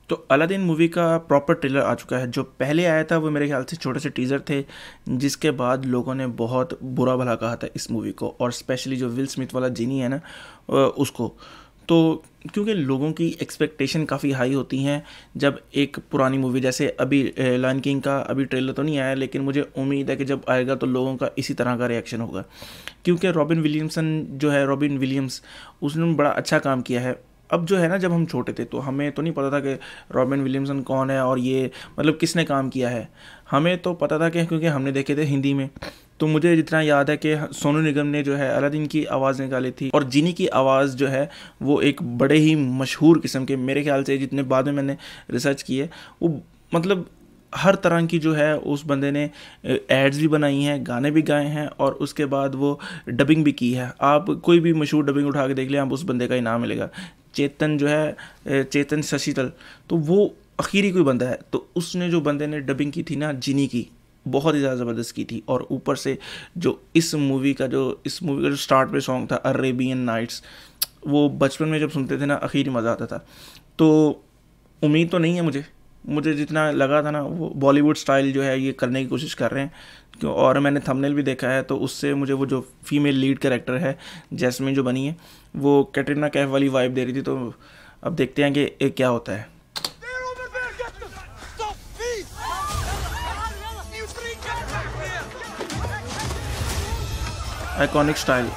तो Aladdin movie का proper trailer आ चुका है। जो पहले आया था वो मेरे ख्याल से छोटे से टीज़र थे, जिसके बाद लोगों ने बहुत बुरा भला कहा था इस मूवी को, और स्पेशली जो विल स्मिथ वाला जिनी है ना उसको। तो क्योंकि लोगों की एक्सपेक्टेशन काफ़ी हाई होती हैं जब एक पुरानी मूवी, जैसे अभी लायन किंग का अभी ट्रेलर तो नहीं आया, लेकिन मुझे उम्मीद है कि जब आएगा तो लोगों का इसी तरह का रिएक्शन होगा, क्योंकि रॉबिन विलियम्स उसने बड़ा अच्छा काम किया है। अब जो है ना, जब हम छोटे थे तो हमें तो नहीं पता था कि रॉबिन विलियमसन कौन है और ये मतलब किसने काम किया है। हमें तो पता था कि क्योंकि हमने देखे थे हिंदी में। तो मुझे जितना याद है कि सोनू निगम ने जो है अलादीन की आवाज़ निकाली थी, और जिनी की आवाज़ जो है वो एक बड़े ही मशहूर किस्म के, मेरे ख्याल से जितने बाद में मैंने रिसर्च किए, वो मतलब हर तरह की जो है उस बंदे ने एड्स भी बनाई हैं, गाने भी गाए हैं, और उसके बाद वो डबिंग भी की है। आप कोई भी मशहूर डबिंग उठा के देख लें, आप उस बंदे का ही नाम मिलेगा। चेतन जो है, चेतन शशितल, तो वो आखिरी कोई बंदा है। तो उसने जो बंदे ने डबिंग की थी ना जिनी की, बहुत ही ज़्यादा ज़बरदस्त की थी। और ऊपर से जो इस मूवी का जो स्टार्ट पे सॉन्ग था अरेबियन नाइट्स, वो बचपन में जब सुनते थे ना आखिरी मज़ा आता था। तो उम्मीद तो नहीं है मुझे जितना लगा था ना, वो बॉलीवुड स्टाइल जो है ये करने की कोशिश कर रहे हैं। और मैंने थंबनेल भी देखा है, तो उससे मुझे वो जो फीमेल लीड कैरेक्टर है जैस्मिन जो बनी है, वो कैटरीना कैफ वाली वाइब दे रही थी। तो अब देखते हैं कि क्या होता है। Iconic style.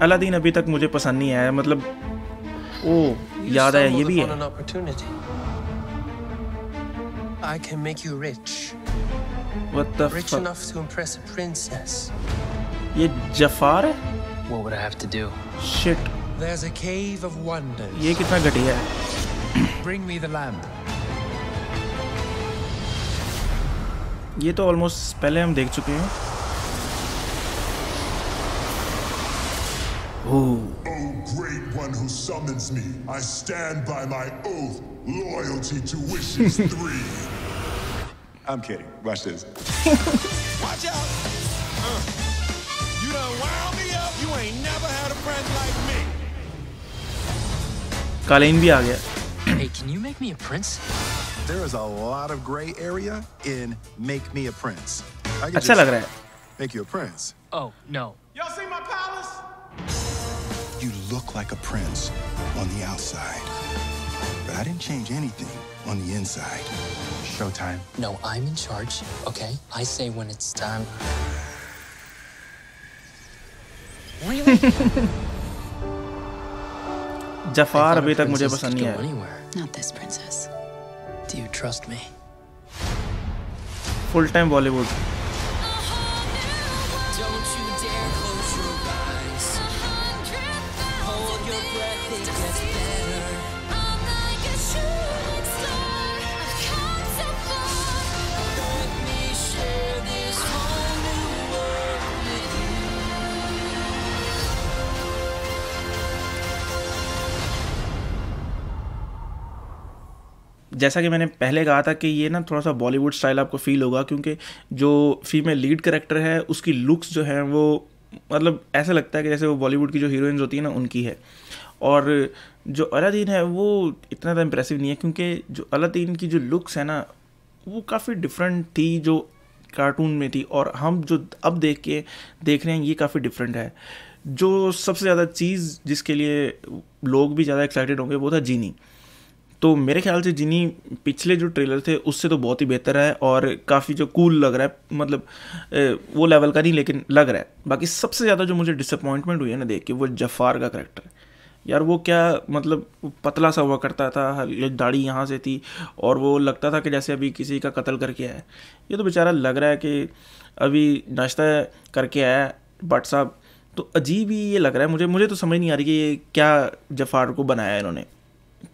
अलादीन अभी तक मुझे पसंद नहीं आया, मतलब ओ याद आया ये भी है। I can make you rich. What the Rich fuck? enough to impress a princess. ये जफार है? What would I have to do? Shit, There's a cave of wonders. ये कितना घटिया है। Bring me the lamp. ये तो ऑलमोस्ट पहले हम देख चुके हैं। Oh, great one who summons me, I stand by my oath, loyalty to wishes 3. I'm kidding. Watch this. Watch out! You done wound me up. You ain't never had a friend like me. कालीन भी आ गया। Hey, can you make me a prince? There is a lot of gray area in Make Me a Prince. I can अच्छा लग रहा है। make you a prince. Oh, no. Y'all see my palace? You look like a prince on the outside, but I didn't change anything on the inside. Showtime. No, I'm in charge, okay? I say when it's time. Really? Zafar अभी तक मुझे पसंद नहीं आया। Anywhere. Not this princess. Do you trust me? Full time Bollywood. Don't you dare close your eyes. Hold your breath, it gets better. I'm like a shooting star. I've come so far. Let me share this whole new world with you. जैसा कि मैंने पहले कहा था कि ये ना थोड़ा सा बॉलीवुड स्टाइल आपको फील होगा, क्योंकि जो फीमेल लीड कैरेक्टर है उसकी लुक्स जो है वो मतलब ऐसा लगता है कि जैसे वो बॉलीवुड की जो हीरोइंस होती है ना उनकी है। और जो अलादीन है वो इतना ज़्यादा इंप्रेसिव नहीं है, क्योंकि जो अलादीन की जो लुक्स है ना वो काफ़ी डिफरेंट थी जो कार्टून में थी, और हम जो अब देख रहे हैं ये काफ़ी डिफरेंट है। जो सबसे ज़्यादा चीज़ जिसके लिए लोग भी ज़्यादा एक्साइटेड होंगे वो था जीनी। तो मेरे ख्याल से जिनी पिछले जो ट्रेलर थे उससे तो बहुत ही बेहतर है, और काफ़ी जो कूल लग रहा है, मतलब वो लेवल का नहीं लेकिन लग रहा है। बाकी सबसे ज़्यादा जो मुझे डिसअपॉइंटमेंट हुई है ना देख के, वो जफ़ार का करैक्टर। यार वो क्या मतलब पतला सा हुआ करता था, दाढ़ी यहाँ से थी, और वो लगता था कि जैसे अभी किसी का कत्ल करके आया है। ये तो बेचारा लग रहा है कि अभी नाश्ता करके आया भट्ट साहब। तो अजीब ही ये लग रहा है मुझे तो समझ नहीं आ रही कि ये क्या जफ़ार को बनाया है इन्होंने।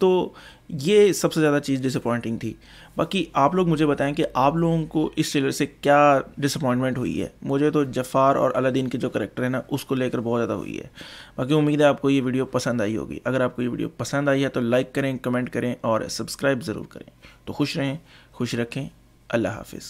तो ये सबसे ज़्यादा चीज़ डिसअपॉइंटिंग थी। बाकी आप लोग मुझे बताएं कि आप लोगों को इस ट्रेलर से क्या डिसअपॉइंटमेंट हुई है। मुझे तो जफ़ार और अलादीन के जो करेक्टर है ना, उसको लेकर बहुत ज़्यादा हुई है। बाकी उम्मीद है आपको ये वीडियो पसंद आई होगी। अगर आपको ये वीडियो पसंद आई है तो लाइक करें, कमेंट करें और सब्सक्राइब ज़रूर करें। तो खुश रहें, खुश रखें। अल्लाह हाफिज़।